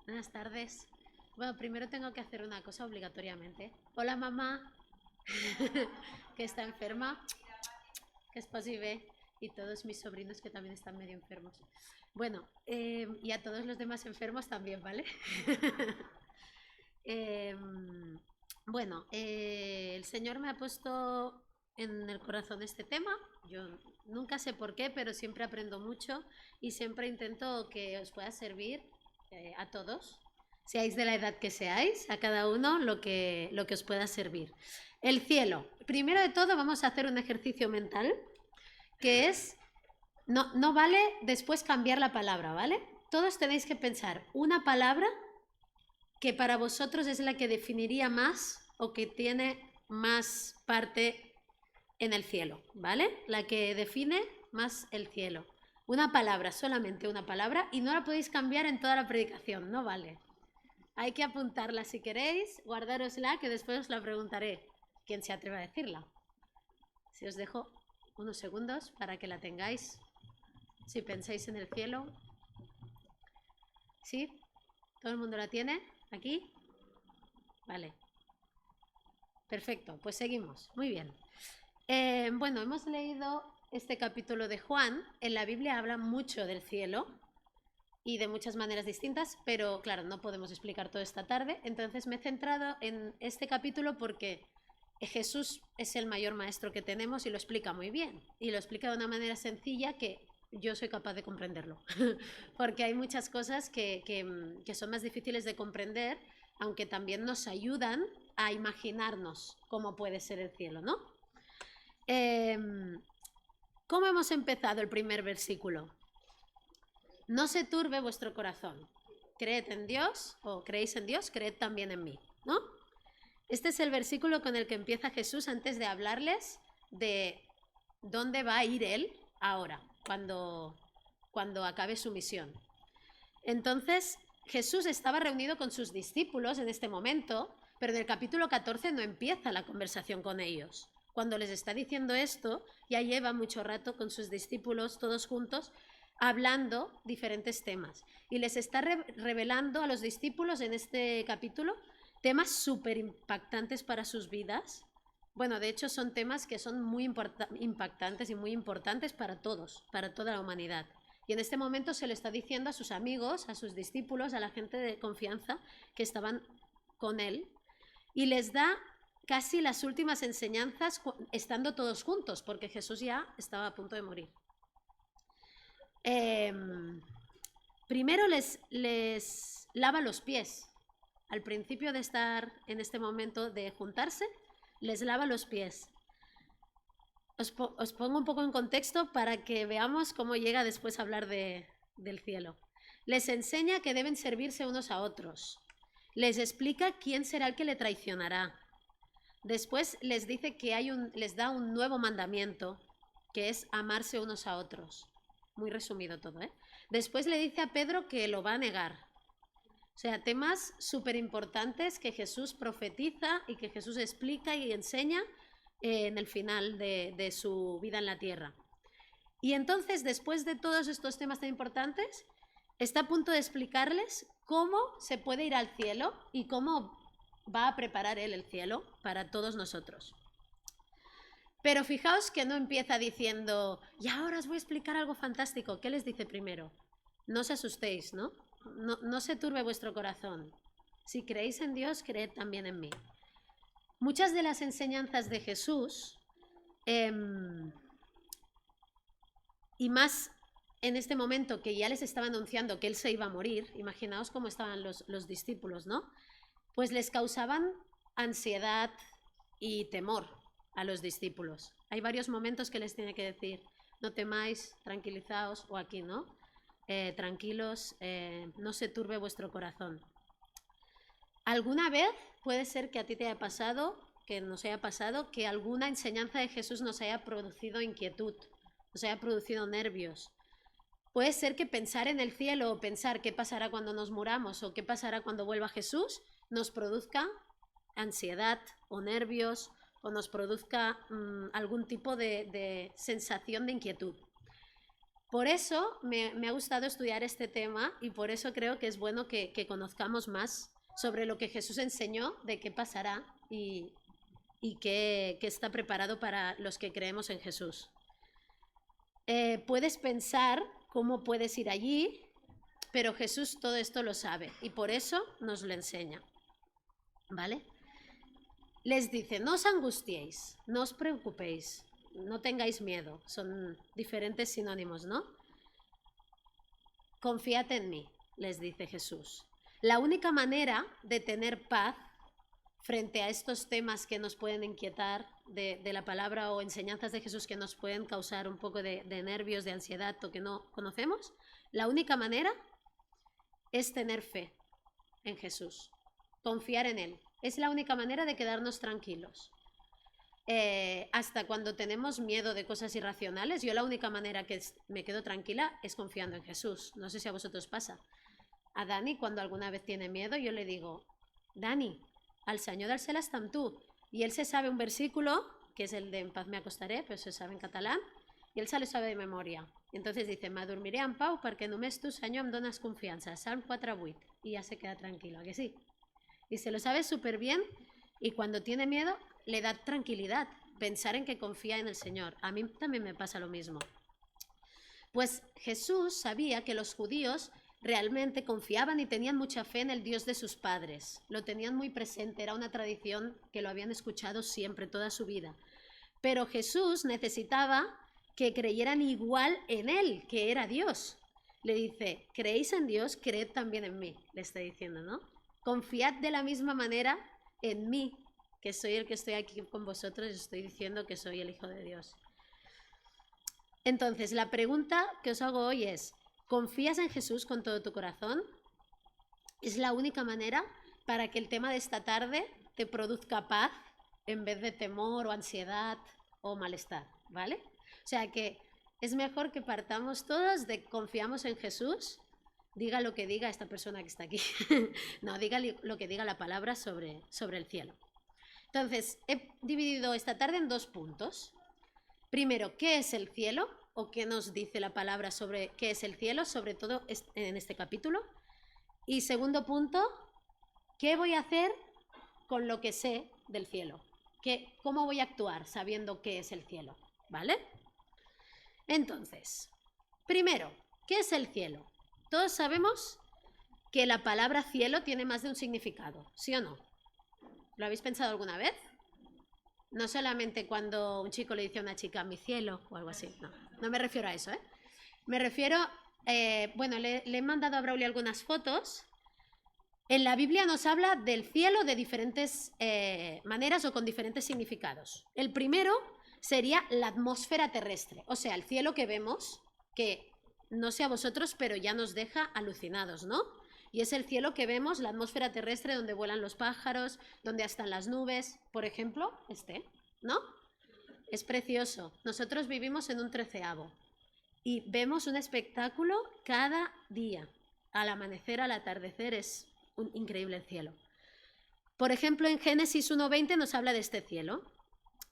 Buenas tardes. Bueno, primero tengo que hacer una cosa obligatoriamente. Hola mamá, que está enferma, que es posible, y todos mis sobrinos que también están medio enfermos. Bueno, y a todos los demás enfermos también, ¿vale? Em, bueno, el Señor me ha puesto en el corazón este tema. Yo nunca sé por qué, pero siempre aprendo mucho y siempre intento que os pueda servir a todos, seáis de la edad que seáis, a cada uno lo que os pueda servir. El cielo. Primero de todo vamos a hacer un ejercicio mental que es, no vale después cambiar la palabra, ¿vale? Todos tenéis que pensar una palabra que para vosotros es la que definiría más o que tiene más parte en el cielo, ¿vale? La que define más el cielo. Una palabra, solamente una palabra, y no la podéis cambiar en toda la predicación, no vale. Hay que apuntarla si queréis, guardárosla, que después os la preguntaré. ¿Quién se atreve a decirla? Si os dejo unos segundos para que la tengáis, si pensáis en el cielo. ¿Sí? ¿Todo el mundo la tiene? ¿Aquí? Vale. Perfecto, pues seguimos. Muy bien. Bueno, hemos leído este capítulo de Juan. En la Biblia habla mucho del cielo y de muchas maneras distintas, pero claro, no podemos explicar todo esta tarde. Entonces me he centrado en este capítulo porque Jesús es el mayor maestro que tenemos y lo explica muy bien. Y lo explica de una manera sencilla que yo soy capaz de comprenderlo. Porque hay muchas cosas que son más difíciles de comprender, aunque también nos ayudan a imaginarnos cómo puede ser el cielo, ¿no? ¿Cómo hemos empezado el primer versículo? No se turbe vuestro corazón. Creed en Dios, o creéis en Dios, creed también en mí, ¿no? Este es el versículo con el que empieza Jesús antes de hablarles de dónde va a ir Él ahora, cuando acabe su misión. Entonces, Jesús estaba reunido con sus discípulos en este momento, pero en el capítulo 14 no empieza la conversación con ellos. Cuando les está diciendo esto, ya lleva mucho rato con sus discípulos todos juntos hablando diferentes temas. Y les está revelando a los discípulos en este capítulo temas súper impactantes para sus vidas. Bueno, de hecho son temas que son muy impactantes y muy importantes para todos, para toda la humanidad. Y en este momento se le está diciendo a sus amigos, a sus discípulos, a la gente de confianza que estaban con él, y les da casi las últimas enseñanzas estando todos juntos, porque Jesús ya estaba a punto de morir. Primero les lava los pies. Al principio de estar en este momento de juntarse, les lava los pies. Os pongo un poco en contexto para que veamos cómo llega después a hablar del cielo. Les enseña que deben servirse unos a otros. Les explica quién será el que le traicionará. Después les dice que les da un nuevo mandamiento, que es amarse unos a otros. Muy resumido todo, ¿eh? Después le dice a Pedro que lo va a negar. O sea, temas súper importantes que Jesús profetiza y que Jesús explica y enseña en el final de su vida en la tierra. Y entonces, después de todos estos temas tan importantes, está a punto de explicarles cómo se puede ir al cielo y cómo va a preparar él el cielo para todos nosotros. Pero fijaos que no empieza diciendo, y ahora os voy a explicar algo fantástico. ¿Qué les dice primero? No os asustéis, ¿no? No se turbe vuestro corazón. Si creéis en Dios, creed también en mí. Muchas de las enseñanzas de Jesús, y más en este momento que ya les estaba anunciando que él se iba a morir, imaginaos cómo estaban los discípulos, ¿no? Pues les causaban ansiedad y temor a los discípulos. Hay varios momentos que les tiene que decir, no temáis, tranquilizaos, o aquí, ¿no? Tranquilos, no se turbe vuestro corazón. ¿Alguna vez puede ser que a ti te haya pasado, que nos haya pasado, que alguna enseñanza de Jesús nos haya producido inquietud, nos haya producido nervios? Puede ser que pensar en el cielo o pensar qué pasará cuando nos muramos o qué pasará cuando vuelva Jesús nos produzca ansiedad o nervios o nos produzca algún tipo de sensación de inquietud. Por eso me ha gustado estudiar este tema y por eso creo que es bueno que conozcamos más sobre lo que Jesús enseñó, de qué pasará y qué está preparado para los que creemos en Jesús. Puedes pensar cómo puedes ir allí, pero Jesús todo esto lo sabe y por eso nos lo enseña. ¿Vale? Les dice, no os angustiéis, no os preocupéis, no tengáis miedo. Son diferentes sinónimos, ¿no? Confiad en mí, les dice Jesús. La única manera de tener paz frente a estos temas que nos pueden inquietar de la palabra o enseñanzas de Jesús que nos pueden causar un poco de nervios, de ansiedad o que no conocemos, la única manera es tener fe en Jesús, confiar en Él. Es la única manera de quedarnos tranquilos. Hasta cuando tenemos miedo de cosas irracionales, yo la única manera que me quedo tranquila es confiando en Jesús. No sé si a vosotros pasa. A Dani, cuando alguna vez tiene miedo, yo le digo, Dani, al Senyor del cel està amb tu. Y él se sabe un versículo, que es el de en paz me acostaré, pero se sabe en catalán, y él se lo sabe de memoria. Entonces dice, m'adormiré en pau perquè només tu, Senyor, em dones confiança. Salm 4:8. Y ya se queda tranquilo, ¿a que sí? Y se lo sabe súper bien y cuando tiene miedo le da tranquilidad pensar en que confía en el Señor. A mí también me pasa lo mismo. Pues Jesús sabía que los judíos realmente confiaban y tenían mucha fe en el Dios de sus padres. Lo tenían muy presente, era una tradición que lo habían escuchado siempre, toda su vida. Pero Jesús necesitaba que creyeran igual en Él, que era Dios. Le dice, ¿creéis en Dios? Creed también en mí, le está diciendo, ¿no? Confiad de la misma manera en mí, que soy el que estoy aquí con vosotros y estoy diciendo que soy el Hijo de Dios. Entonces, la pregunta que os hago hoy es, ¿confías en Jesús con todo tu corazón? Es la única manera para que el tema de esta tarde te produzca paz en vez de temor o ansiedad o malestar, ¿vale? O sea que es mejor que partamos todos de confiamos en Jesús, diga lo que diga esta persona que está aquí, no, diga lo que diga la palabra sobre el cielo. Entonces, he dividido esta tarde en 2 puntos. Primero, ¿qué es el cielo? ¿O qué nos dice la palabra sobre qué es el cielo? Sobre todo en este capítulo. Y segundo punto, ¿qué voy a hacer con lo que sé del cielo? ¿Cómo voy a actuar sabiendo qué es el cielo? ¿Vale? Entonces, primero, ¿qué es el cielo? Todos sabemos que la palabra cielo tiene más de un significado, ¿sí o no? ¿Lo habéis pensado alguna vez? No solamente cuando un chico le dice a una chica, mi cielo, o algo así. No me refiero a eso, ¿eh? Me refiero, bueno, le he mandado a Braulio algunas fotos. En la Biblia nos habla del cielo de diferentes maneras o con diferentes significados. El primero sería la atmósfera terrestre, o sea, el cielo que vemos, que no sé a vosotros, pero ya nos deja alucinados, ¿no? Y es el cielo que vemos, la atmósfera terrestre donde vuelan los pájaros, donde están las nubes, por ejemplo, ¿no? Es precioso. Nosotros vivimos en un 13º y vemos un espectáculo cada día. Al amanecer, al atardecer, es un increíble el cielo. Por ejemplo, en Génesis 1:20 nos habla de este cielo.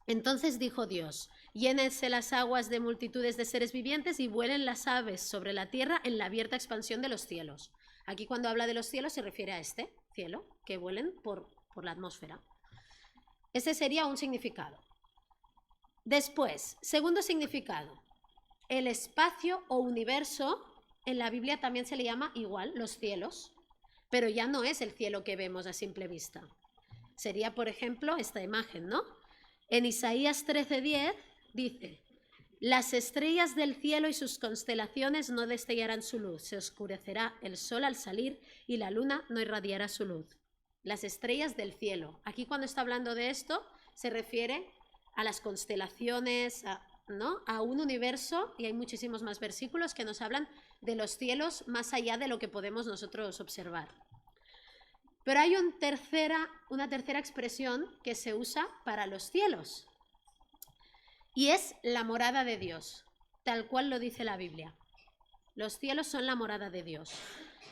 Entonces dijo Dios, llénense las aguas de multitudes de seres vivientes y vuelen las aves sobre la tierra en la abierta expansión de los cielos. Aquí cuando habla de los cielos se refiere a este cielo, que vuelen por la atmósfera. Ese sería un significado. Después, segundo significado, el espacio o universo, en la Biblia también se le llama igual, los cielos, pero ya no es el cielo que vemos a simple vista. Sería, por ejemplo, esta imagen, ¿no? En Isaías 13:10 dice, las estrellas del cielo y sus constelaciones no destellarán su luz, se oscurecerá el sol al salir y la luna no irradiará su luz. Las estrellas del cielo. Aquí cuando está hablando de esto se refiere a las constelaciones, ¿no? A un universo, y hay muchísimos más versículos que nos hablan de los cielos más allá de lo que podemos nosotros observar. Pero hay una tercera expresión que se usa para los cielos. Y es la morada de Dios, tal cual lo dice la Biblia. Los cielos son la morada de Dios.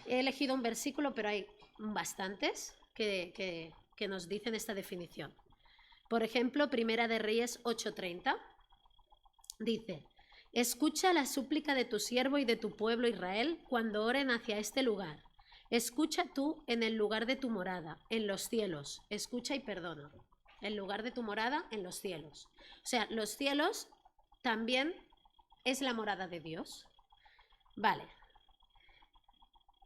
He elegido un versículo, pero hay bastantes que nos dicen esta definición. Por ejemplo, Primera de Reyes 8:30 dice, Escucha la súplica de tu siervo y de tu pueblo Israel cuando oren hacia este lugar. Escucha tú en el lugar de tu morada, en los cielos. Escucha y perdona. El lugar de tu morada, en los cielos. O sea, los cielos también es la morada de Dios. Vale.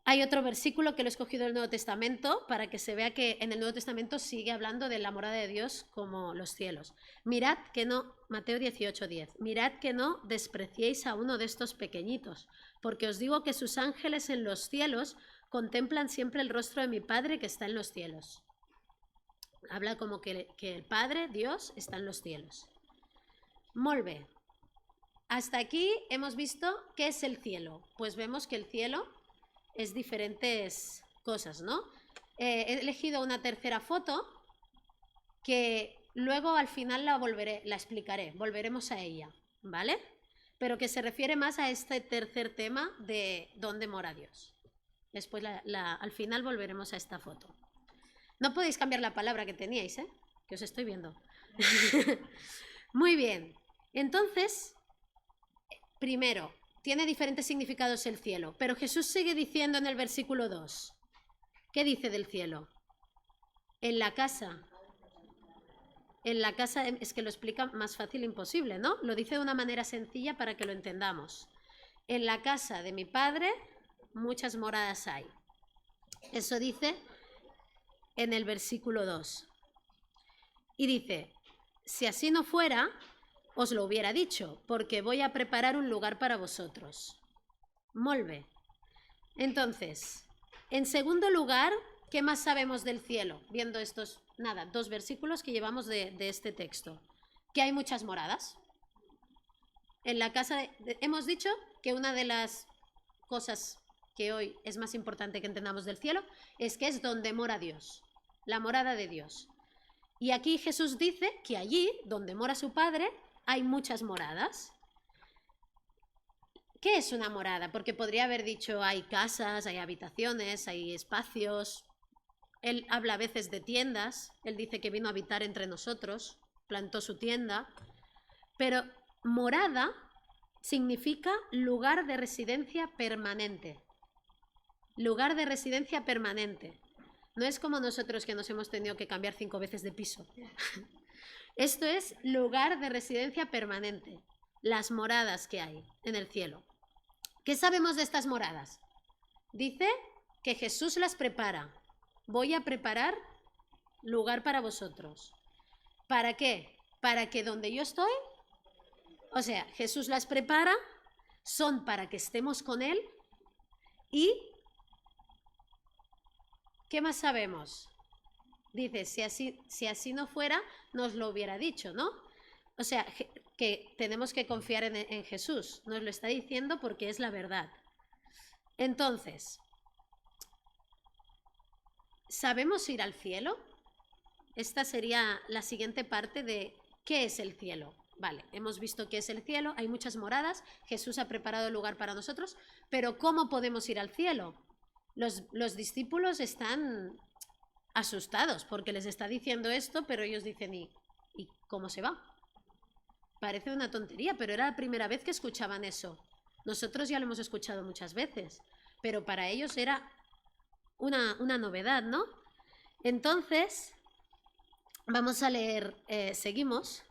Hay otro versículo que lo he escogido del Nuevo Testamento para que se vea que en el Nuevo Testamento sigue hablando de la morada de Dios como los cielos. Mirad que no, Mateo 18:10, mirad que no despreciéis a uno de estos pequeñitos, porque os digo que sus ángeles en los cielos contemplan siempre el rostro de mi Padre que está en los cielos. Habla como que el Padre, Dios, está en los cielos. Molt bé. Hasta aquí hemos visto qué es el cielo. Pues vemos que el cielo es diferentes cosas, ¿no? He elegido una tercera foto que luego al final la explicaré, volveremos a ella, ¿vale? Pero que se refiere más a este tercer tema de dónde mora Dios. Después al final volveremos a esta foto. No podéis cambiar la palabra que teníais, ¿eh? Que os estoy viendo. Muy bien. Entonces, primero, tiene diferentes significados el cielo, pero Jesús sigue diciendo en el versículo 2. ¿Qué dice del cielo? En la casa. En la casa es que lo explica más fácil imposible, ¿no? Lo dice de una manera sencilla para que lo entendamos. En la casa de mi Padre muchas moradas hay. Eso dice en el versículo 2. Y dice, si así no fuera, os lo hubiera dicho, porque voy a preparar un lugar para vosotros. Molt bé. Entonces, en segundo lugar, ¿qué más sabemos del cielo? Viendo estos, nada, 2 versículos que llevamos de este texto. Que hay muchas moradas. En la casa hemos dicho que una de las cosas que hoy es más importante que entendamos del cielo es que es donde mora Dios, la morada de Dios. Y aquí Jesús dice que allí, donde mora su Padre, hay muchas moradas. ¿Qué es una morada? Porque podría haber dicho hay casas, hay habitaciones, hay espacios. Él habla a veces de tiendas, él dice que vino a habitar entre nosotros, plantó su tienda. Pero morada significa lugar de residencia permanente. Lugar de residencia permanente. No es como nosotros que nos hemos tenido que cambiar 5 veces de piso. Esto es lugar de residencia permanente. Las moradas que hay en el cielo. ¿Qué sabemos de estas moradas? Dice que Jesús las prepara. Voy a preparar lugar para vosotros. ¿Para qué? Para que donde yo estoy, o sea, Jesús las prepara, son para que estemos con Él. Y ¿qué más sabemos? Dice, si así no fuera, nos lo hubiera dicho, ¿no? O sea, que tenemos que confiar en Jesús. Nos lo está diciendo porque es la verdad. Entonces, ¿sabemos ir al cielo? Esta sería la siguiente parte de ¿qué es el cielo? Vale, hemos visto qué es el cielo, hay muchas moradas, Jesús ha preparado el lugar para nosotros, pero ¿cómo podemos ir al cielo? Los discípulos están asustados porque les está diciendo esto, pero ellos dicen, ¿y cómo se va? Parece una tontería, pero era la primera vez que escuchaban eso. Nosotros ya lo hemos escuchado muchas veces, pero para ellos era una novedad, ¿no? Entonces, vamos a leer, seguimos,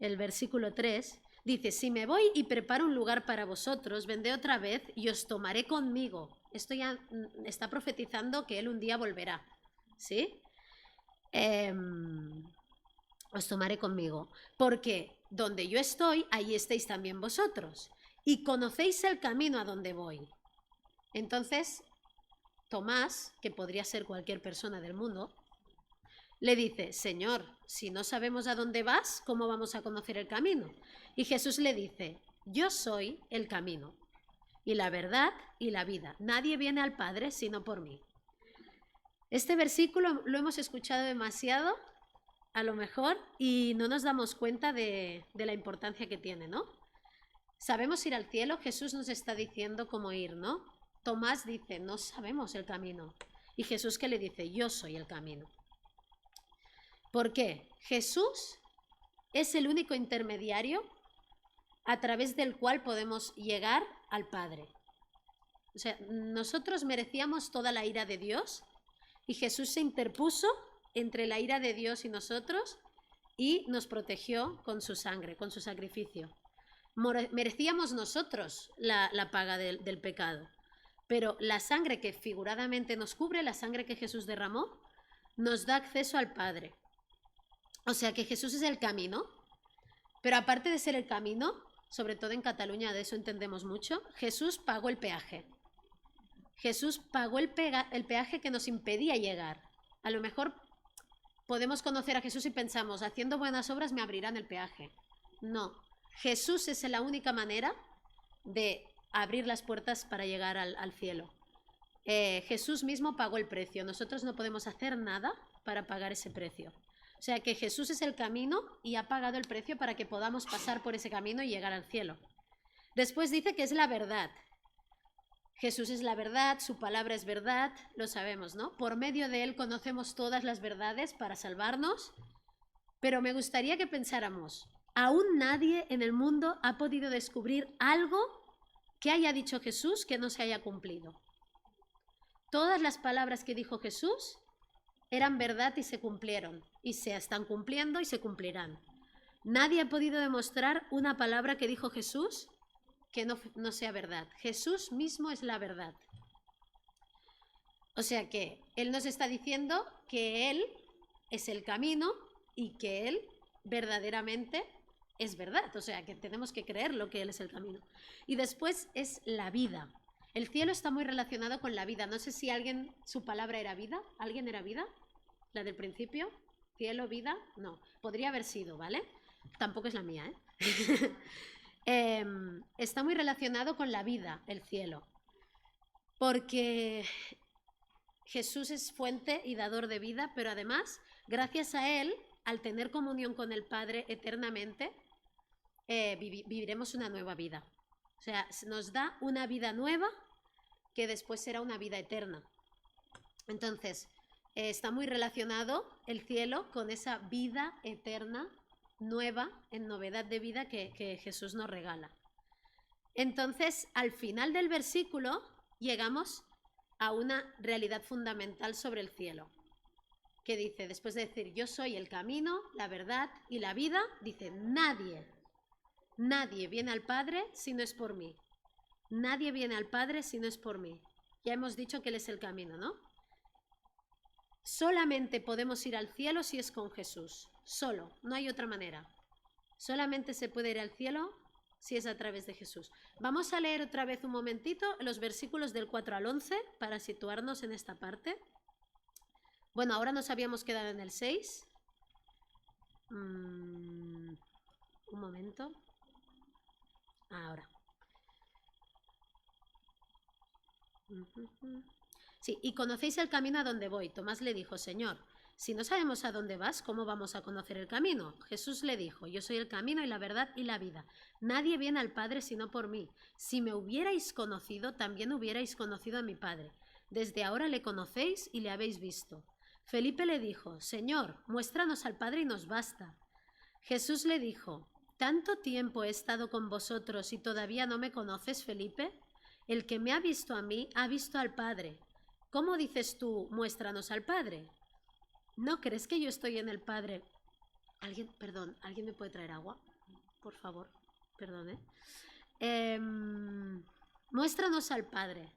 el versículo 3, dice, si me voy y preparo un lugar para vosotros, vendré otra vez y os tomaré conmigo. Esto ya está profetizando que Él un día volverá, ¿sí? Os tomaré conmigo, porque donde yo estoy, allí estéis también vosotros, y conocéis el camino a donde voy. Entonces, Tomás, que podría ser cualquier persona del mundo, le dice, Señor, si no sabemos a dónde vas, ¿cómo vamos a conocer el camino? Y Jesús le dice, yo soy el camino, y la verdad y la vida. Nadie viene al Padre sino por mí. Este versículo lo hemos escuchado demasiado, a lo mejor, y no nos damos cuenta de la importancia que tiene, ¿no? Sabemos ir al cielo, Jesús nos está diciendo cómo ir, ¿no? Tomás dice, no sabemos el camino. Y Jesús que le dice, yo soy el camino. ¿Por qué? Jesús es el único intermediario a través del cual podemos llegar al Padre. O sea, nosotros merecíamos toda la ira de Dios y Jesús se interpuso entre la ira de Dios y nosotros y nos protegió con su sangre, con su sacrificio. Merecíamos nosotros la paga del pecado, pero la sangre que figuradamente nos cubre, la sangre que Jesús derramó, nos da acceso al Padre. O sea que Jesús es el camino, pero aparte de ser el camino, sobre todo en Cataluña de eso entendemos mucho, Jesús pagó el peaje. Jesús pagó el peaje que nos impedía llegar. A lo mejor podemos conocer a Jesús y pensamos, haciendo buenas obras me abrirán el peaje. No, Jesús es la única manera de abrir las puertas para llegar al cielo. Jesús mismo pagó el precio. Nosotros no podemos hacer nada para pagar ese precio. O sea que Jesús es el camino y ha pagado el precio para que podamos pasar por ese camino y llegar al cielo. Después dice que es la verdad. Jesús es la verdad, su palabra es verdad, lo sabemos, ¿no? Por medio de él conocemos todas las verdades para salvarnos, pero me gustaría que pensáramos, aún nadie en el mundo ha podido descubrir algo que haya dicho Jesús que no se haya cumplido. Todas las palabras que dijo Jesús eran verdad y se cumplieron, y se están cumpliendo y se cumplirán. Nadie ha podido demostrar una palabra que dijo Jesús que no sea verdad. Jesús mismo es la verdad. O sea que Él nos está diciendo que Él es el camino y que Él verdaderamente es verdad. O sea que tenemos que creer lo que Él es el camino. Y después es la vida. El cielo está muy relacionado con la vida. No sé si alguien, su palabra era vida. ¿Alguien era vida? ¿La del principio? ¿Cielo, vida? No. Podría haber sido, ¿vale? Tampoco es la mía, ¿eh? Está muy relacionado con la vida, el cielo. Porque Jesús es fuente y dador de vida, pero además, gracias a Él, al tener comunión con el Padre eternamente, viviremos una nueva vida. O sea, nos da una vida nueva que después será una vida eterna. Entonces, está muy relacionado el cielo con esa vida eterna nueva, en novedad de vida que Jesús nos regala. Entonces, al final del versículo, llegamos a una realidad fundamental sobre el cielo, que dice, después de decir, yo soy el camino, la verdad y la vida, dice, nadie viene al Padre si no es por mí. Nadie viene al Padre si no es por mí. Ya hemos dicho que Él es el camino, ¿no? Solamente podemos ir al cielo si es con Jesús. Solo, no hay otra manera. Solamente se puede ir al cielo si es a través de Jesús. Vamos a leer otra vez un momentito los versículos del 4 al 11 para situarnos en esta parte. Bueno, ahora nos habíamos quedado en el 6. Un momento. Ahora. Sí, y conocéis el camino a donde voy. Tomás le dijo, Señor, si no sabemos a dónde vas, ¿cómo vamos a conocer el camino? Jesús le dijo, yo soy el camino y la verdad y la vida. Nadie viene al Padre sino por mí. Si me hubierais conocido, también hubierais conocido a mi Padre. Desde ahora le conocéis y le habéis visto. Felipe le dijo, Señor, muéstranos al Padre y nos basta. Jesús le dijo, ¿tanto tiempo he estado con vosotros y todavía no me conoces, Felipe? El que me ha visto a mí, ha visto al Padre. ¿Cómo dices tú, muéstranos al Padre? ¿No crees que yo estoy en el Padre? ¿Alguien me puede traer agua? Por favor, perdón, muéstranos al Padre.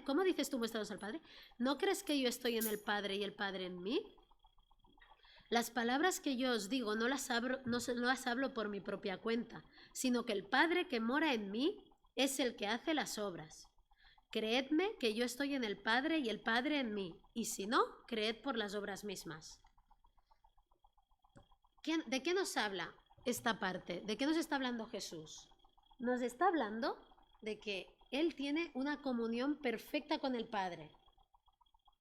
¿Cómo dices tú, muéstranos al Padre? ¿No crees que yo estoy en el Padre y el Padre en mí? Las palabras que yo os digo no las hablo por mi propia cuenta, sino que el Padre que mora en mí es el que hace las obras. Creedme que yo estoy en el Padre y el Padre en mí, y si no, creed por las obras mismas. ¿De qué nos habla esta parte? ¿De qué nos está hablando Jesús? Nos está hablando de que Él tiene una comunión perfecta con el Padre.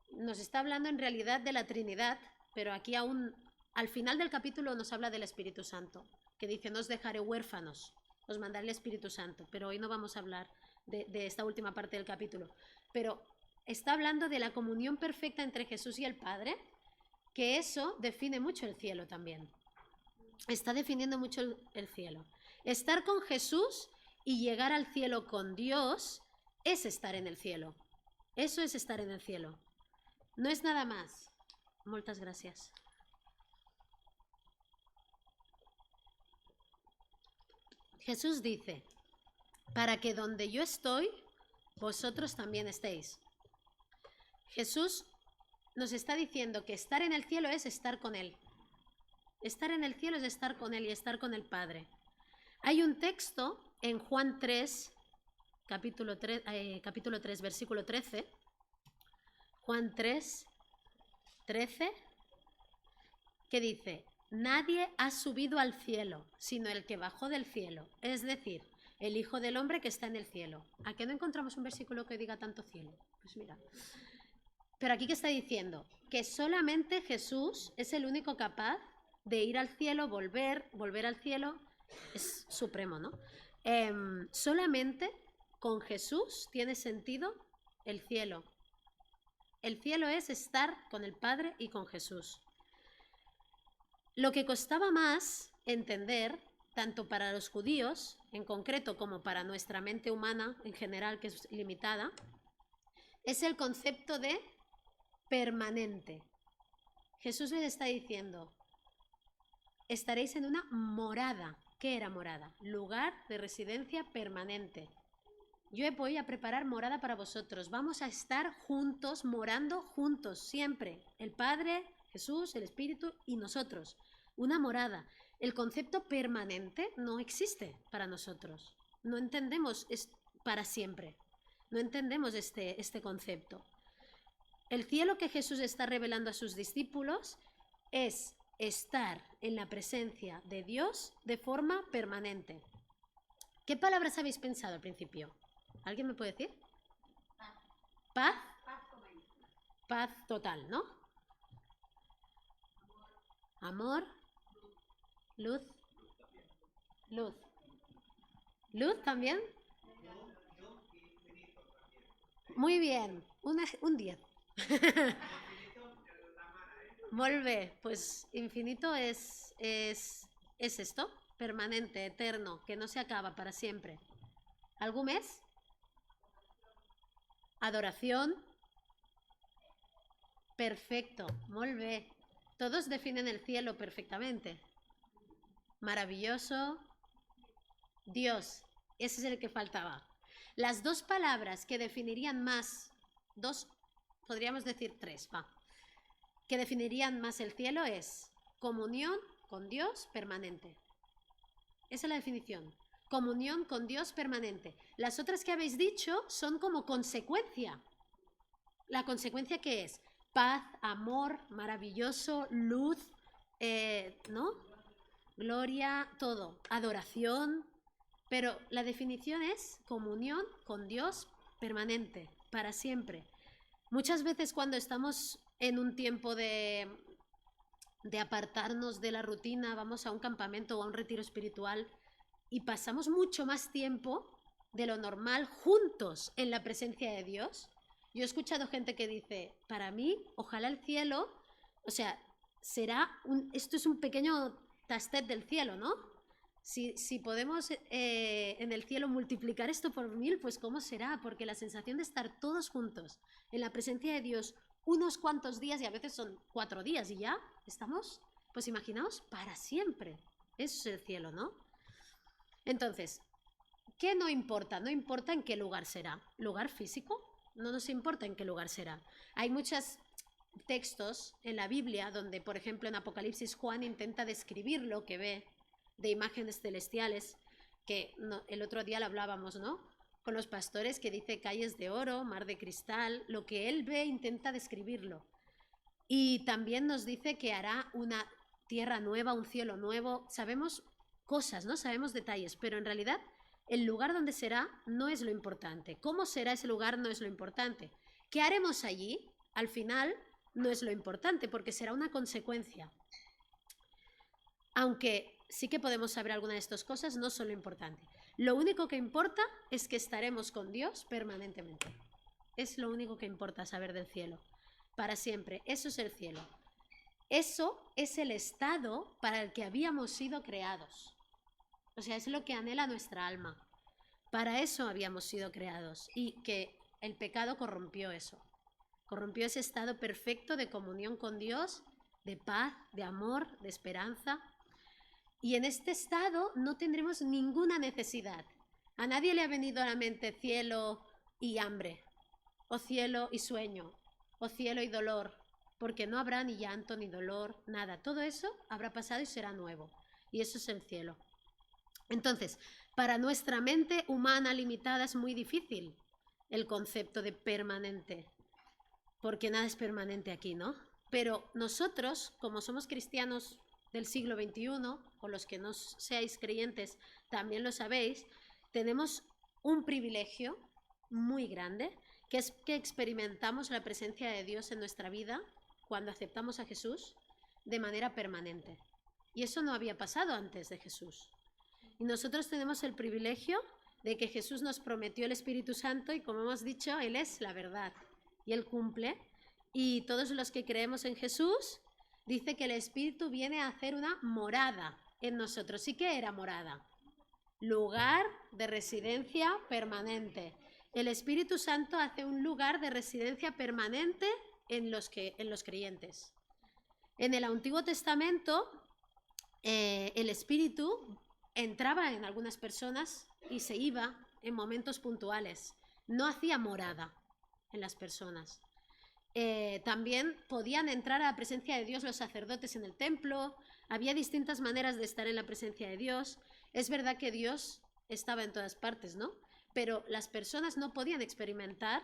Nos está hablando en realidad de la Trinidad, pero aquí aún, al final del capítulo nos habla del Espíritu Santo, que dice, no os dejaré huérfanos, os mandaré el Espíritu Santo, pero hoy no vamos a hablar de esta última parte del capítulo, pero está hablando de la comunión perfecta entre Jesús y el Padre, que eso define mucho el cielo también. Está definiendo mucho el cielo. Estar con Jesús y llegar al cielo con Dios es estar en el cielo. Eso es estar en el cielo. No es nada más. Muchas gracias. Jesús dice, para que donde yo estoy, vosotros también estéis. Jesús nos está diciendo que estar en el cielo es estar con Él. Estar en el cielo es estar con Él y estar con el Padre. Hay un texto en Juan 3, capítulo 3, versículo 13. Juan 3, 13, que dice, nadie ha subido al cielo, sino el que bajó del cielo, es decir, el Hijo del Hombre que está en el cielo. ¿A qué no encontramos un versículo que diga tanto cielo? Pues mira. Pero aquí, ¿qué está diciendo? Que solamente Jesús es el único capaz de ir al cielo, volver al cielo, es supremo, ¿no? Solamente con Jesús tiene sentido el cielo. El cielo es estar con el Padre y con Jesús. Lo que costaba más entender, tanto para los judíos en concreto como para nuestra mente humana en general, que es limitada, es el concepto de permanente. Jesús les está diciendo, estaréis en una morada. ¿Qué era morada? Lugar de residencia permanente. Yo voy a preparar morada para vosotros. Vamos a estar juntos, morando juntos, siempre. El Padre, Jesús, el Espíritu y nosotros. Una morada. El concepto permanente no existe para nosotros. No entendemos para siempre. No entendemos este concepto. El cielo que Jesús está revelando a sus discípulos es estar en la presencia de Dios de forma permanente. ¿Qué palabras habéis pensado al principio? ¿Alguien me puede decir? Paz. Paz total, ¿no? Amor. Luz. Luz. ¿Luz también? Muy bien. Un 10. Molt bé, pues infinito es esto, permanente, eterno, que no se acaba para siempre. ¿Algún mes? Adoración. Perfecto, molt bé. Todos definen el cielo perfectamente. Maravilloso. Dios, ese es el que faltaba. Las dos palabras que definirían más, podríamos decir tres, que definirían más el cielo es comunión con Dios permanente. Esa es la definición. Comunión con Dios permanente. Las otras que habéis dicho son como consecuencia. ¿La consecuencia qué es? Paz, amor, maravilloso, luz, ¿no? Gloria, todo. Adoración. Pero la definición es comunión con Dios permanente, para siempre. Muchas veces cuando estamos en un tiempo de apartarnos de la rutina, vamos a un campamento o a un retiro espiritual y pasamos mucho más tiempo de lo normal juntos en la presencia de Dios. Yo he escuchado gente que dice, para mí, ojalá el cielo, o sea, esto es un pequeño tastet del cielo, ¿no? Si podemos en el cielo multiplicar esto por 1000, pues ¿cómo será? Porque la sensación de estar todos juntos en la presencia de Dios unos cuantos días, y a veces son 4 días y ya estamos, pues imaginaos, para siempre. Eso es el cielo, ¿no? Entonces, ¿qué no importa? No importa en qué lugar será. ¿Lugar físico? No nos importa en qué lugar será. Hay muchos textos en la Biblia donde, por ejemplo, en Apocalipsis Juan intenta describir lo que ve de imágenes celestiales, que el otro día lo hablábamos, ¿no? Con los pastores, que dice calles de oro, mar de cristal, lo que él ve intenta describirlo. Y también nos dice que hará una tierra nueva, un cielo nuevo. Sabemos cosas, ¿no? Sabemos detalles, pero en realidad el lugar donde será no es lo importante. ¿Cómo será ese lugar? No es lo importante. ¿Qué haremos allí? Al final no es lo importante, porque será una consecuencia. Aunque sí que podemos saber alguna de estas cosas, no son lo importante. Lo único que importa es que estaremos con Dios permanentemente. Es lo único que importa saber del cielo. Para siempre. Eso es el cielo. Eso es el estado para el que habíamos sido creados. O sea, es lo que anhela nuestra alma. Para eso habíamos sido creados y que el pecado corrompió eso. Corrompió ese estado perfecto de comunión con Dios, de paz, de amor, de esperanza. Y en este estado no tendremos ninguna necesidad. A nadie le ha venido a la mente cielo y hambre, o cielo y sueño, o cielo y dolor, porque no habrá ni llanto, ni dolor, nada. Todo eso habrá pasado y será nuevo. Y eso es el cielo. Entonces, para nuestra mente humana limitada es muy difícil el concepto de permanente, porque nada es permanente aquí, ¿no? Pero nosotros, como somos cristianos del siglo XXI, o los que no seáis creyentes también lo sabéis, tenemos un privilegio muy grande, que es que experimentamos la presencia de Dios en nuestra vida cuando aceptamos a Jesús de manera permanente. Y eso no había pasado antes de Jesús. Y nosotros tenemos el privilegio de que Jesús nos prometió el Espíritu Santo y, como hemos dicho, Él es la verdad y Él cumple. Y todos los que creemos en Jesús, dice que el Espíritu viene a hacer una morada en nosotros. ¿Y qué era morada? Lugar de residencia permanente. El Espíritu Santo hace un lugar de residencia permanente en los creyentes. En el Antiguo Testamento, el Espíritu entraba en algunas personas y se iba en momentos puntuales. No hacía morada en las personas. También podían entrar a la presencia de Dios los sacerdotes en el templo. Había distintas maneras de estar en la presencia de Dios. Es verdad que Dios estaba en todas partes, ¿no? Pero las personas no podían experimentar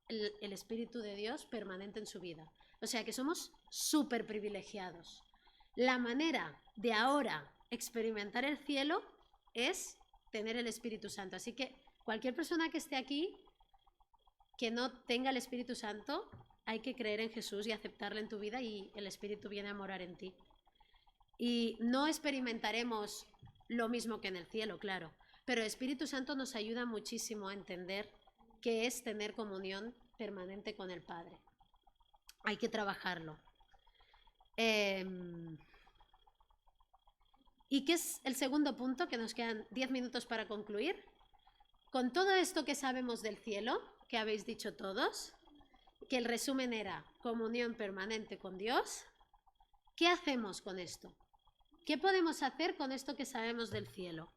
el Espíritu de Dios permanente en su vida. O sea que somos súper privilegiados. La manera de ahora experimentar el cielo es tener el Espíritu Santo. Así que cualquier persona que esté aquí que no tenga el Espíritu Santo, hay que creer en Jesús y aceptarle en tu vida y el Espíritu viene a morar en ti. Y no experimentaremos lo mismo que en el cielo, claro, pero el Espíritu Santo nos ayuda muchísimo a entender qué es tener comunión permanente con el Padre. Hay que trabajarlo. ¿Y qué es el segundo punto? Que nos quedan 10 minutos para concluir. Con todo esto que sabemos del cielo, que habéis dicho todos, que el resumen era comunión permanente con Dios, ¿qué hacemos con esto? ¿Qué podemos hacer con esto que sabemos del cielo?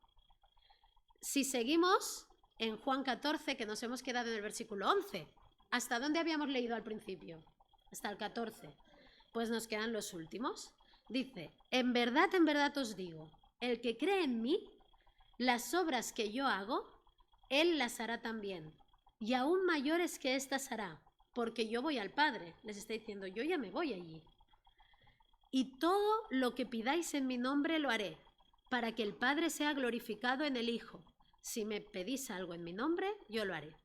Si seguimos en Juan 14, que nos hemos quedado en el versículo 11, ¿hasta dónde habíamos leído al principio? Hasta el 14. Pues nos quedan los últimos. Dice, en verdad os digo, el que cree en mí, las obras que yo hago, él las hará también, y aún mayores que éstas hará, porque yo voy al Padre. Les está diciendo, yo ya me voy allí. Y todo lo que pidáis en mi nombre lo haré, para que el Padre sea glorificado en el Hijo. Si me pedís algo en mi nombre, yo lo haré.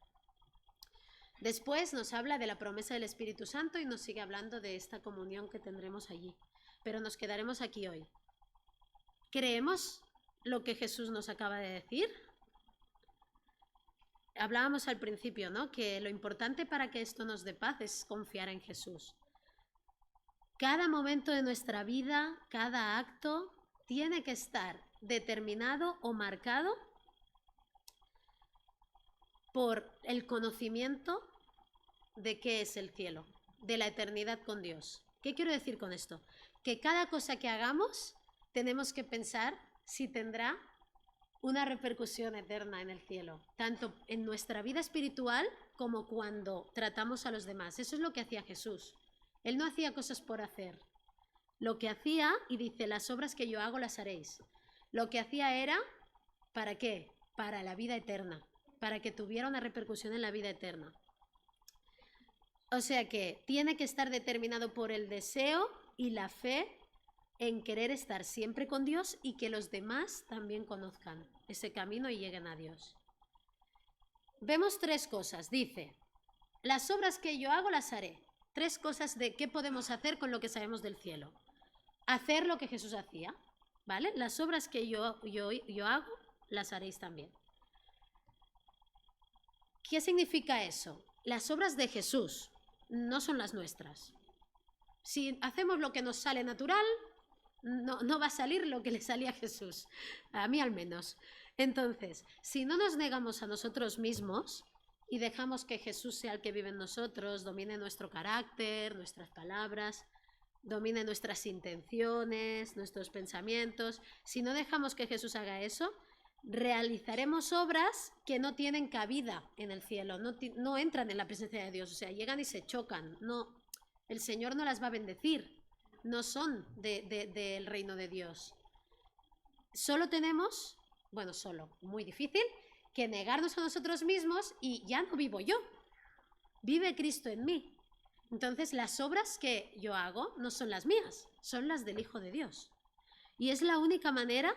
Después nos habla de la promesa del Espíritu Santo y nos sigue hablando de esta comunión que tendremos allí. Pero nos quedaremos aquí hoy. ¿Creemos lo que Jesús nos acaba de decir? Hablábamos al principio, ¿no? Que lo importante para que esto nos dé paz es confiar en Jesús. Cada momento de nuestra vida, cada acto, tiene que estar determinado o marcado por el conocimiento de qué es el cielo, de la eternidad con Dios. ¿Qué quiero decir con esto? Que cada cosa que hagamos tenemos que pensar si tendrá una repercusión eterna en el cielo, tanto en nuestra vida espiritual como cuando tratamos a los demás. Eso es lo que hacía Jesús. Él no hacía cosas por hacer. Lo que hacía, y dice, las obras que yo hago las haréis. Lo que hacía era, ¿para qué? Para la vida eterna, para que tuviera una repercusión en la vida eterna. O sea que tiene que estar determinado por el deseo y la fe en querer estar siempre con Dios y que los demás también conozcan ese camino y lleguen a Dios. Vemos tres cosas. Dice, las obras que yo hago las haré. Tres cosas de qué podemos hacer con lo que sabemos del cielo. Hacer lo que Jesús hacía, ¿vale? Las obras que yo hago las haréis también. ¿Qué significa eso? Las obras de Jesús no son las nuestras. Si hacemos lo que nos sale natural, no va a salir lo que le salía a Jesús, a mí al menos. Entonces, si no nos negamos a nosotros mismos y dejamos que Jesús sea el que vive en nosotros, domine nuestro carácter, nuestras palabras, domine nuestras intenciones, nuestros pensamientos, si no dejamos que Jesús haga eso, realizaremos obras que no tienen cabida en el cielo, no entran en la presencia de Dios, o sea, llegan y se chocan, no, el Señor no las va a bendecir, no son del reino de Dios. Solo tenemos, bueno, solo, muy difícil, que negarnos a nosotros mismos y ya no vivo yo, vive Cristo en mí. Entonces las obras que yo hago no son las mías, son las del Hijo de Dios. Y es la única manera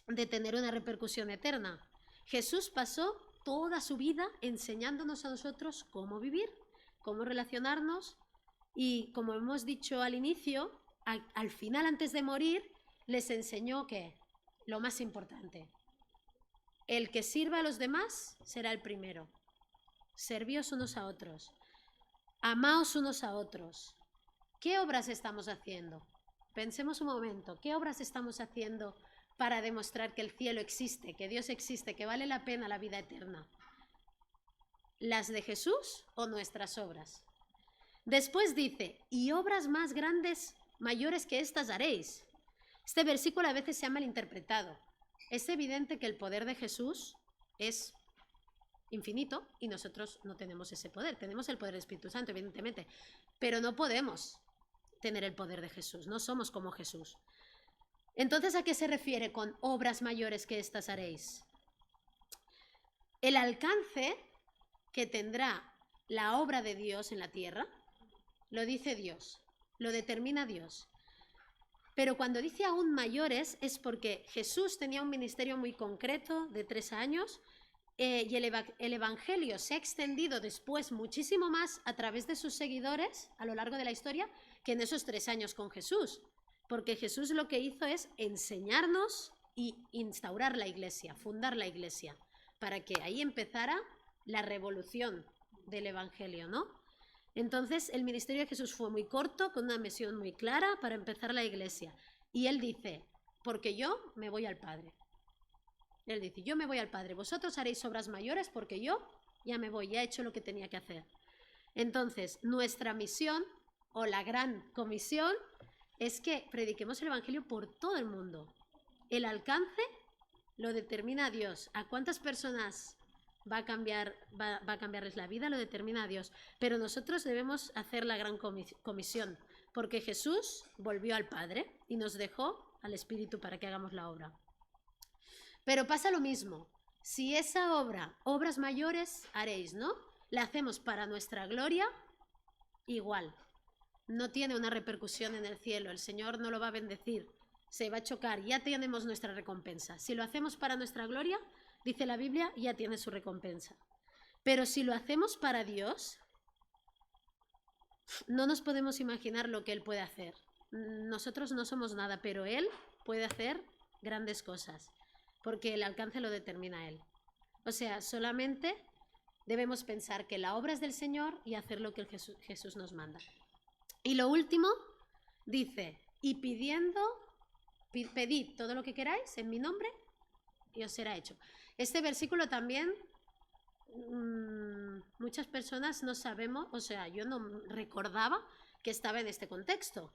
de tener una repercusión eterna. Jesús pasó toda su vida enseñándonos a nosotros cómo vivir, cómo relacionarnos y, como hemos dicho al inicio, al final, antes de morir, les enseñó que lo más importante, el que sirva a los demás será el primero. Servíos unos a otros, amaos unos a otros. ¿Qué obras estamos haciendo? Pensemos un momento, ¿qué obras estamos haciendo para demostrar que el cielo existe, que Dios existe, que vale la pena la vida eterna? ¿Las de Jesús o nuestras obras? Después dice, y obras más grandes, mayores que estas haréis. Este versículo a veces se ha malinterpretado. Es evidente que el poder de Jesús es infinito y nosotros no tenemos ese poder. Tenemos el poder del Espíritu Santo, evidentemente, pero no podemos tener el poder de Jesús, no somos como Jesús. Entonces, ¿a qué se refiere con obras mayores que estas haréis? El alcance que tendrá la obra de Dios en la tierra, lo dice Dios, lo determina Dios. Pero cuando dice aún mayores es porque Jesús tenía un ministerio muy concreto de 3 años y el Evangelio se ha extendido después muchísimo más a través de sus seguidores a lo largo de la historia que en esos 3 años con Jesús. Porque Jesús lo que hizo es enseñarnos y instaurar la iglesia, fundar la iglesia, para que ahí empezara la revolución del Evangelio, ¿no? Entonces el ministerio de Jesús fue muy corto, con una misión muy clara para empezar la iglesia. Y él dice, porque yo me voy al Padre. Él dice, yo me voy al Padre, vosotros haréis obras mayores porque yo ya me voy, ya he hecho lo que tenía que hacer. Entonces, nuestra misión o la gran comisión es que prediquemos el Evangelio por todo el mundo. El alcance lo determina Dios. ¿A cuántas personas va a cambiarles la vida? Lo determina Dios. Pero nosotros debemos hacer la gran comisión, porque Jesús volvió al Padre y nos dejó al Espíritu para que hagamos la obra. Pero pasa lo mismo. Si esa obra, obras mayores haréis, ¿no? La hacemos para nuestra gloria, igual. No tiene una repercusión en el cielo, el Señor no lo va a bendecir, se va a chocar, ya tenemos nuestra recompensa. Si lo hacemos para nuestra gloria, dice la Biblia, ya tiene su recompensa. Pero si lo hacemos para Dios, no nos podemos imaginar lo que Él puede hacer. Nosotros no somos nada, pero Él puede hacer grandes cosas, porque el alcance lo determina Él. O sea, solamente debemos pensar que la obra es del Señor y hacer lo que Jesús nos manda. Y lo último, dice, y pedid todo lo que queráis en mi nombre y os será hecho. Este versículo también, muchas personas no sabemos, o sea, yo no recordaba que estaba en este contexto.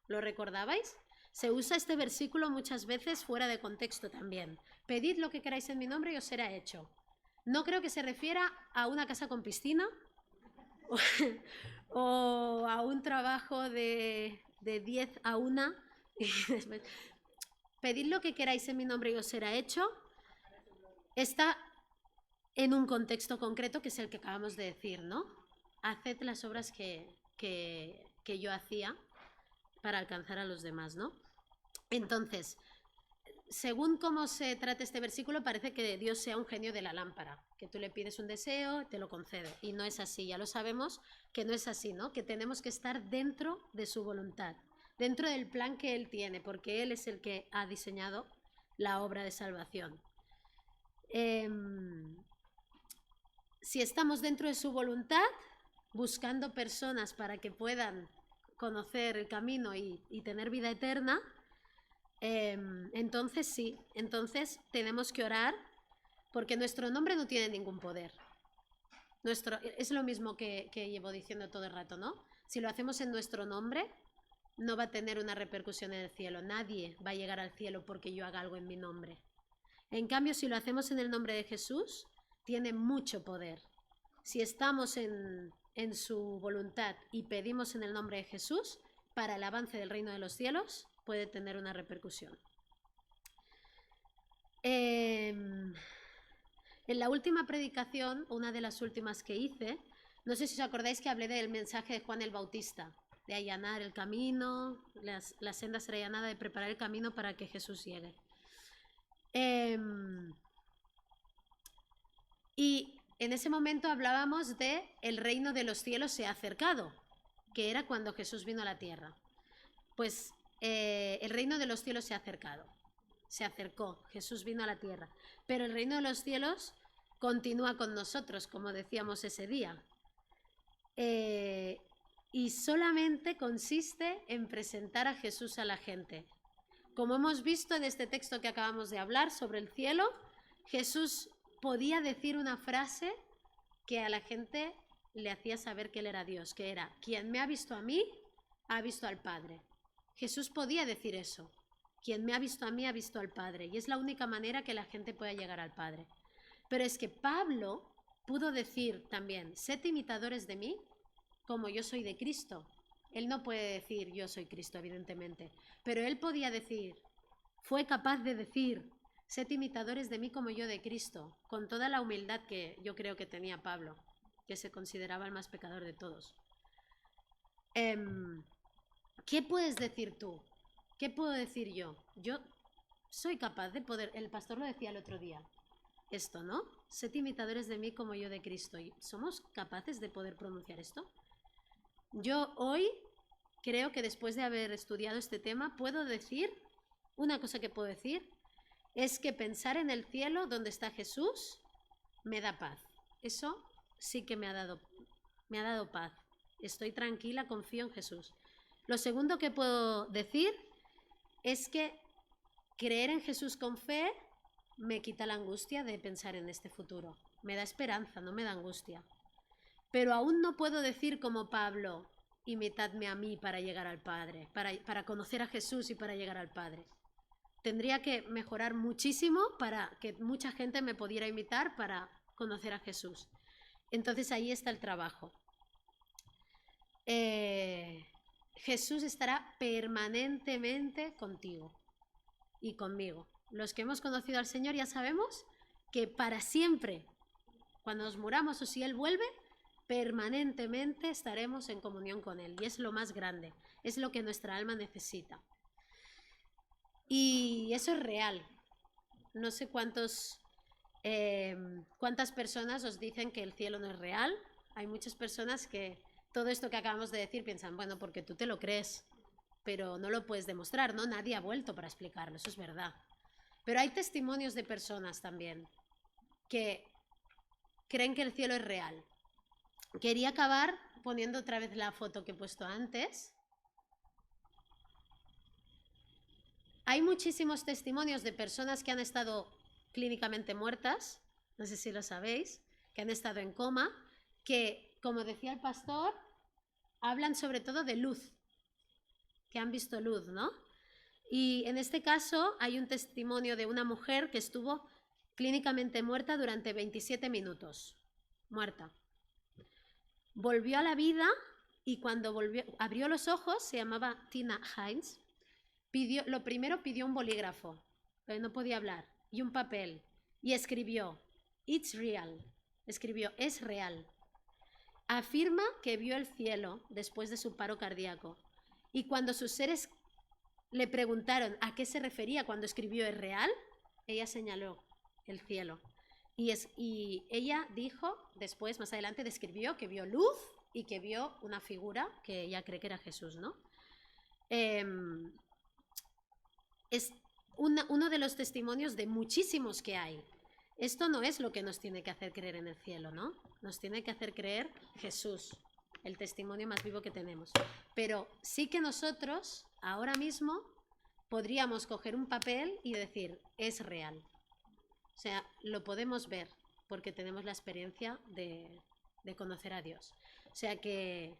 ¿Lo recordabais? Se usa este versículo muchas veces fuera de contexto también. Pedid lo que queráis en mi nombre y os será hecho. No creo que se refiera a una casa con piscina o a un trabajo de 10 a 1. Pedid lo que queráis en mi nombre y os será hecho. Está en un contexto concreto que es el que acabamos de decir, ¿no? Haced las obras que yo hacía para alcanzar a los demás, ¿no? Entonces, según cómo se trata este versículo, parece que Dios sea un genio de la lámpara, que tú le pides un deseo, te lo concede. Y no es así, ya lo sabemos que no es así, ¿no? Que tenemos que estar dentro de su voluntad, dentro del plan que Él tiene, porque Él es el que ha diseñado la obra de salvación. Si estamos dentro de su voluntad, buscando personas para que puedan conocer el camino y tener vida eterna, entonces sí, entonces tenemos que orar porque nuestro nombre no tiene ningún poder. Es lo mismo que llevo diciendo todo el rato, ¿no? Si lo hacemos en nuestro nombre, no va a tener una repercusión en el cielo. Nadie va a llegar al cielo porque yo haga algo en mi nombre. En cambio, si lo hacemos en el nombre de Jesús, tiene mucho poder. Si estamos en su voluntad y pedimos en el nombre de Jesús, para el avance del reino de los cielos, puede tener una repercusión. En la última predicación, una de las últimas que hice, no sé si os acordáis que hablé del mensaje de Juan el Bautista, de allanar el camino, la senda será allanada, de preparar el camino para que Jesús llegue. Y en ese momento hablábamos de el reino de los cielos se ha acercado, que era cuando Jesús vino a la tierra. Pues el reino de los cielos se ha acercado, se acercó, Jesús vino a la tierra, pero el reino de los cielos continúa con nosotros, como decíamos ese día. Y solamente consiste en presentar a Jesús a la gente. Como hemos visto en este texto que acabamos de hablar sobre el cielo, Jesús podía decir una frase que a la gente le hacía saber que él era Dios, que era: quien me ha visto a mí, ha visto al Padre. Jesús podía decir eso: quien me ha visto a mí, ha visto al Padre. Y es la única manera que la gente pueda llegar al Padre. Pero es que Pablo pudo decir también: sed imitadores de mí, como yo soy de Cristo. Él no puede decir yo soy Cristo, evidentemente, pero él podía decir, fue capaz de decir: sed imitadores de mí como yo de Cristo, con toda la humildad que yo creo que tenía Pablo, que se consideraba el más pecador de todos. ¿Qué puedes decir tú? ¿Qué puedo decir yo? Yo soy capaz de poder, el pastor lo decía el otro día, esto, ¿no? Sed imitadores de mí como yo de Cristo. ¿Y somos capaces de poder pronunciar esto? Yo hoy creo que después de haber estudiado este tema puedo decir, una cosa que puedo decir es que pensar en el cielo donde está Jesús me da paz. Eso sí que me ha dado paz. Estoy tranquila, confío en Jesús. Lo segundo que puedo decir es que creer en Jesús con fe me quita la angustia de pensar en este futuro. Me da esperanza, no me da angustia. Pero aún no puedo decir como Pablo: imitadme a mí para llegar al Padre, para conocer a Jesús y para llegar al Padre. Tendría que mejorar muchísimo para que mucha gente me pudiera imitar para conocer a Jesús. Entonces ahí está el trabajo. Jesús estará permanentemente contigo y conmigo. Los que hemos conocido al Señor ya sabemos que para siempre, cuando nos muramos o si Él vuelve, permanentemente estaremos en comunión con Él. Y es lo más grande, es lo que nuestra alma necesita. Y eso es real. No sé cuántas personas os dicen que el cielo no es real. Hay muchas personas que todo esto que acabamos de decir piensan, bueno, porque tú te lo crees, pero no lo puedes demostrar, ¿no? Nadie ha vuelto para explicarlo, eso es verdad. Pero hay testimonios de personas también que creen que el cielo es real. Quería acabar poniendo otra vez la foto que he puesto antes. Hay muchísimos testimonios de personas que han estado clínicamente muertas, no sé si lo sabéis, que han estado en coma, que, como decía el pastor, hablan sobre todo de luz, que han visto luz, ¿no? Y en este caso hay un testimonio de una mujer que estuvo clínicamente muerta durante 27 minutos, muerta. Volvió a la vida y cuando abrió los ojos, se llamaba Tina Hines, lo primero pidió un bolígrafo, pero no podía hablar, y un papel, y escribió, "It's real", escribió, "es real". Afirma que vio el cielo después de su paro cardíaco, y cuando sus seres le preguntaron a qué se refería cuando escribió "es real", ella señaló el cielo. Y ella dijo, después, más adelante, describió que vio luz y que vio una figura que ella cree que era Jesús, ¿no? Es uno de los testimonios de muchísimos que hay. Esto no es lo que nos tiene que hacer creer en el cielo, ¿no? Nos tiene que hacer creer Jesús. el testimonio más vivo que tenemos. Pero sí que nosotros, ahora mismo, podríamos coger un papel y decir, es real. O sea, lo podemos ver porque tenemos la experiencia de conocer a Dios. O sea, que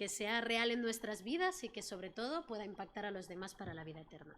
sea real en nuestras vidas y que sobre todo pueda impactar a los demás para la vida eterna.